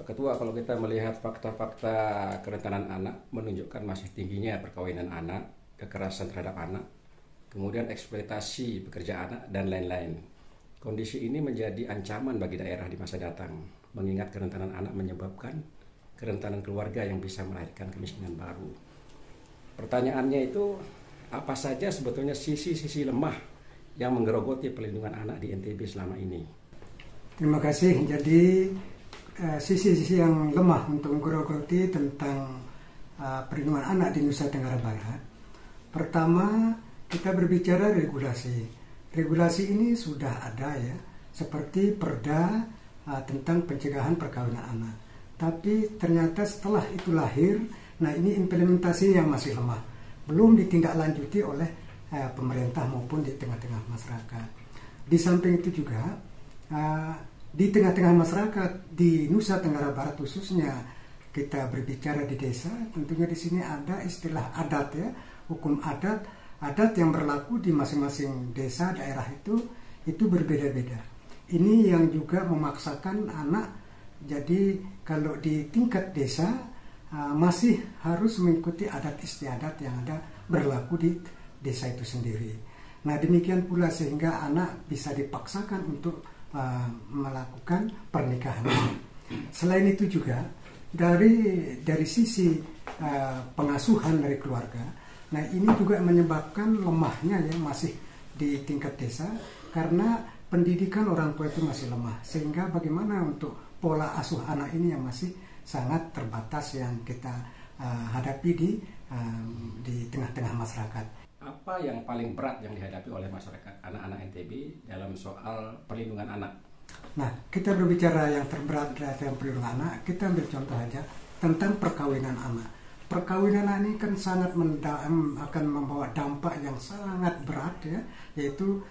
Ketua, kalau kita melihat fakta-fakta kerentanan anak menunjukkan masih tingginya perkawinan anak, kekerasan terhadap anak, kemudian eksploitasi pekerja anak, dan lain-lain. Kondisi ini menjadi ancaman bagi daerah di masa datang, mengingat kerentanan anak menyebabkan kerentanan keluarga yang bisa melahirkan kemiskinan baru. Pertanyaannya itu, apa saja sebetulnya sisi-sisi lemah yang menggerogoti pelindungan anak di NTB selama ini? Terima kasih. Jadi sisi-sisi yang lemah untuk menggerogoti tentang perlindungan anak di Nusa Tenggara Barat. Pertama, kita berbicara regulasi. Regulasi ini sudah ada ya, seperti Perda tentang pencegahan perkawinan anak. Tapi ternyata setelah itu lahir, nah ini implementasi yang masih lemah. Belum ditindaklanjuti oleh pemerintah maupun di tengah-tengah masyarakat. Di samping itu juga, di tengah-tengah masyarakat di Nusa Tenggara Barat khususnya, kita berbicara di desa, tentunya di sini ada istilah adat ya, hukum adat yang berlaku di masing-masing desa daerah itu berbeda-beda. Ini yang juga memaksakan anak. Jadi kalau di tingkat desa masih harus mengikuti adat istiadat yang ada berlaku di desa itu sendiri. Nah demikian pula sehingga anak bisa dipaksakan untuk melakukan pernikahan. Selain itu juga dari sisi pengasuhan dari keluarga, nah ini juga menyebabkan lemahnya ya masih di tingkat desa karena pendidikan orang tua itu masih lemah, sehingga bagaimana untuk pola asuh anak ini yang masih sangat terbatas yang kita hadapi di tengah-tengah masyarakat. Apa yang paling berat yang dihadapi oleh masyarakat anak-anak NTB dalam soal perlindungan anak? Nah, kita berbicara yang terberat dalam perlindungan anak, kita ambil contoh aja tentang perkawinan anak. Perkawinan anak ini kan sangat akan membawa dampak yang sangat berat ya, yaitu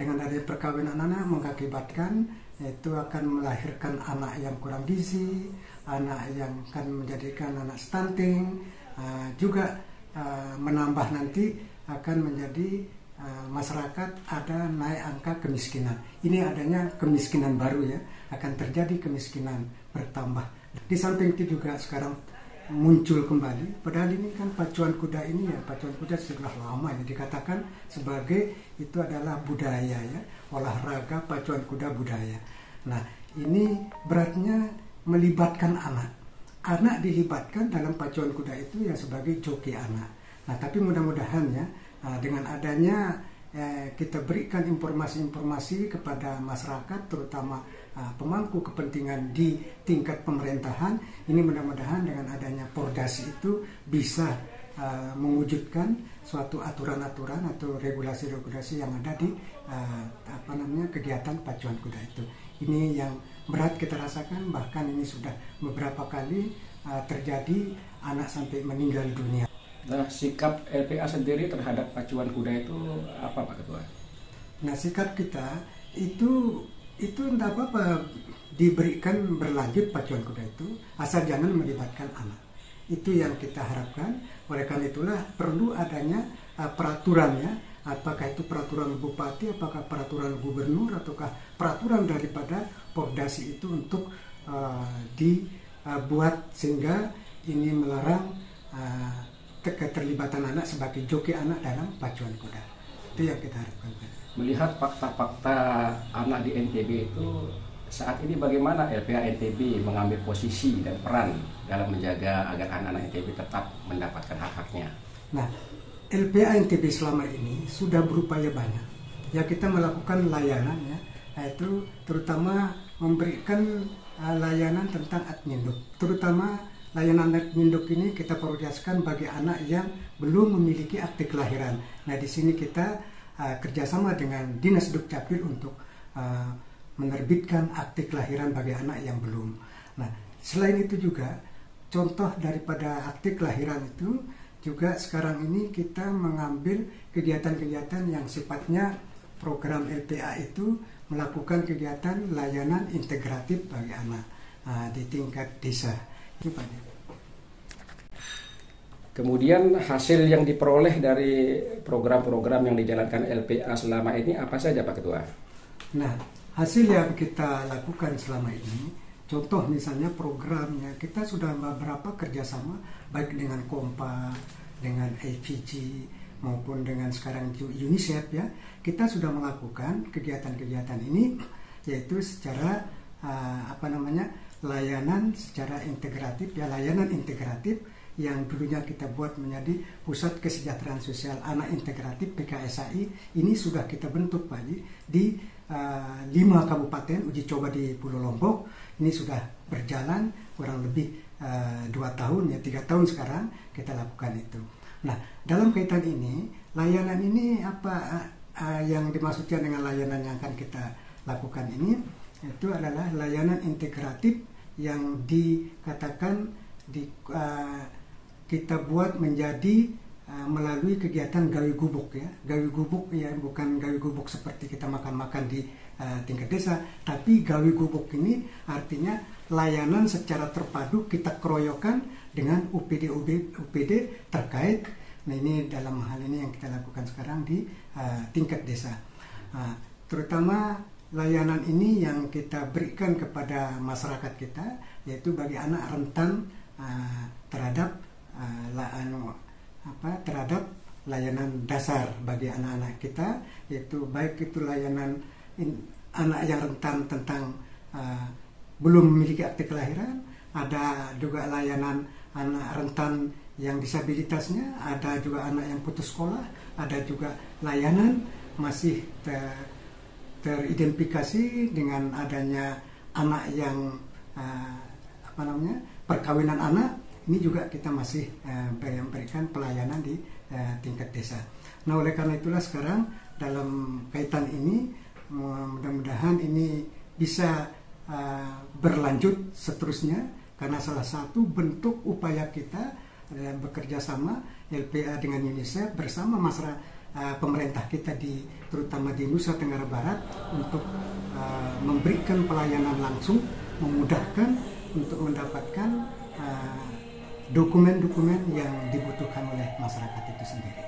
dengan adanya perkawinan anak mengakibatkan yaitu akan melahirkan anak yang kurang gizi, anak yang akan menjadikan anak stunting, juga menambah nanti akan menjadi masyarakat ada naik angka kemiskinan. Ini adanya kemiskinan baru ya, akan terjadi kemiskinan bertambah. Di samping itu juga sekarang muncul kembali, padahal ini kan pacuan kuda ini ya, pacuan kuda sudah lama ya dikatakan sebagai itu adalah budaya ya, olahraga pacuan kuda budaya. Nah ini beratnya melibatkan anak. Anak dilibatkan dalam pacuan kuda itu ya sebagai joki anak. Nah, tapi mudah-mudahan ya dengan adanya kita berikan informasi-informasi kepada masyarakat, terutama pemangku kepentingan di tingkat pemerintahan, ini mudah-mudahan dengan adanya Pordasi itu bisa mewujudkan suatu aturan-aturan atau regulasi-regulasi yang ada di kegiatan pacuan kuda itu. Ini yang berat kita rasakan, bahkan ini sudah beberapa kali terjadi anak sampai meninggal dunia. Nah, sikap LPA sendiri terhadap pacuan kuda itu apa Pak Ketua? Nah, sikap kita itu tidak apa-apa diberikan berlanjut pacuan kuda itu, asal jangan melibatkan anak. Itu yang kita harapkan. Oleh karena itulah perlu adanya peraturannya, apakah itu peraturan bupati, apakah peraturan gubernur, ataukah peraturan daripada Pordasi itu untuk dibuat sehingga ini melarang keterlibatan anak sebagai joki anak dalam pacuan kuda. Itu yang kita harapkan. Melihat fakta-fakta anak di NTB itu saat ini, bagaimana LPA NTB mengambil posisi dan peran dalam menjaga agar anak-anak NTB tetap mendapatkan hak-haknya? Nah, LPA NTB selama ini sudah berupaya banyak. Ya kita melakukan layanan ya, yaitu terutama memberikan layanan tentang adminduk, terutama layanan adminduk ini kita prioritaskan bagi anak yang belum memiliki akte kelahiran. Nah di sini kita kerjasama dengan Dinas Dukcapil untuk menerbitkan akte kelahiran bagi anak yang belum. Nah selain itu juga contoh daripada akte kelahiran itu juga sekarang ini kita mengambil kegiatan-kegiatan yang sifatnya program LPA itu melakukan kegiatan layanan integratif bagi anak di tingkat desa. Kemudian hasil yang diperoleh dari program-program yang dijalankan LPA selama ini apa saja Pak Ketua? Nah, hasil yang kita lakukan selama ini Contoh misalnya programnya, kita sudah beberapa kerjasama baik dengan Kompa, dengan AVG maupun dengan sekarang UNICEF ya. Kita sudah melakukan kegiatan-kegiatan ini yaitu secara layanan secara integratif ya, layanan integratif yang dulunya kita buat menjadi Pusat Kesejahteraan Sosial Anak Integratif PKSAI. Ini sudah kita bentuk Pak Haji di 5 kabupaten, uji coba di Pulau Lombok. Ini sudah berjalan kurang lebih 2 tahun ya, 3 tahun sekarang kita lakukan itu. Nah, dalam kaitan ini, layanan ini apa yang dimaksudkan dengan layanan yang akan kita lakukan ini, itu adalah layanan integratif yang dikatakan kita buat menjadi melalui kegiatan gawi gubuk ya. Gawi gubuk ya, bukan gawi gubuk seperti kita makan-makan di tingkat desa, tapi gawi gubuk ini artinya layanan secara terpadu kita keroyokan dengan UPD terkait. Nah, ini dalam hal ini yang kita lakukan sekarang di tingkat desa. Terutama layanan ini yang kita berikan kepada masyarakat kita, yaitu bagi anak rentan terhadap layanan dasar bagi anak-anak kita, yaitu baik itu layanan anak yang rentan tentang belum memiliki akte kelahiran, ada juga layanan anak rentan yang disabilitasnya, ada juga anak yang putus sekolah, ada juga layanan masih teridentifikasi dengan adanya anak yang perkawinan anak. Ini juga kita masih memberikan pelayanan di tingkat desa. Nah, oleh karena itulah sekarang dalam kaitan ini mudah-mudahan ini bisa berlanjut seterusnya, karena salah satu bentuk upaya kita bekerja sama LPA dengan UNICEF bersama masyarakat pemerintah kita terutama di Nusa Tenggara Barat untuk memberikan pelayanan langsung, memudahkan untuk mendapatkan dokumen-dokumen yang dibutuhkan oleh masyarakat itu sendiri.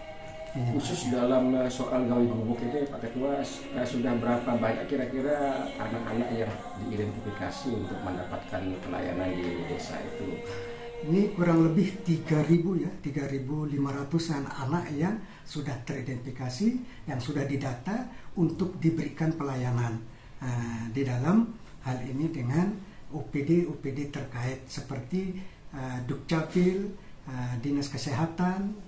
Khusus dalam soal gawi gubuk ini Pak Ketua, sudah berapa banyak kira-kira anak-anak yang diidentifikasi untuk mendapatkan pelayanan di desa itu? Ini kurang lebih 3.000 ya, 3.500-an anak yang sudah teridentifikasi, yang sudah didata untuk diberikan pelayanan di dalam hal ini dengan UPD terkait seperti Dukcapil, Dinas Kesehatan,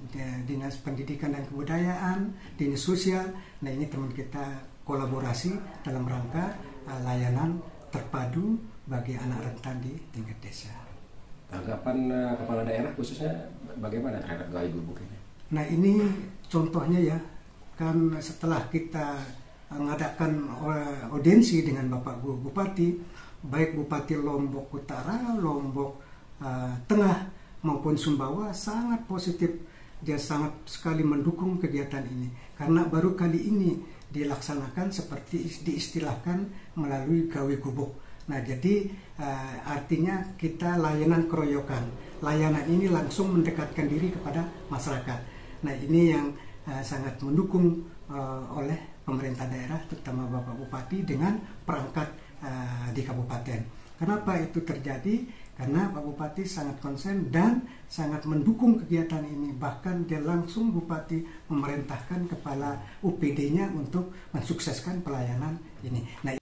Dinas Pendidikan dan Kebudayaan, Dinas Sosial. Nah, ini teman kita kolaborasi dalam rangka layanan terpadu bagi anak rentan di tingkat desa. Tanggapan kepala daerah khususnya bagaimana terhadap gawi gubuk ini? Nah, ini contohnya ya, kan setelah kita mengadakan audiensi dengan Bapak Bupati, baik Bupati Lombok Utara, Lombok Tengah maupun Sumbawa sangat positif. Dia sangat sekali mendukung kegiatan ini karena baru kali ini dilaksanakan seperti diistilahkan melalui gawi gubuk. Nah, jadi artinya kita layanan keroyokan. Layanan ini langsung mendekatkan diri kepada masyarakat. Nah, ini yang sangat mendukung oleh pemerintah daerah, terutama Bapak Bupati dengan perangkat di kabupaten. Kenapa itu terjadi? Karena Pak Bupati sangat konsen dan sangat mendukung kegiatan ini. Bahkan dia langsung Bupati memerintahkan kepala UPD-nya untuk mensukseskan pelayanan ini. Nah,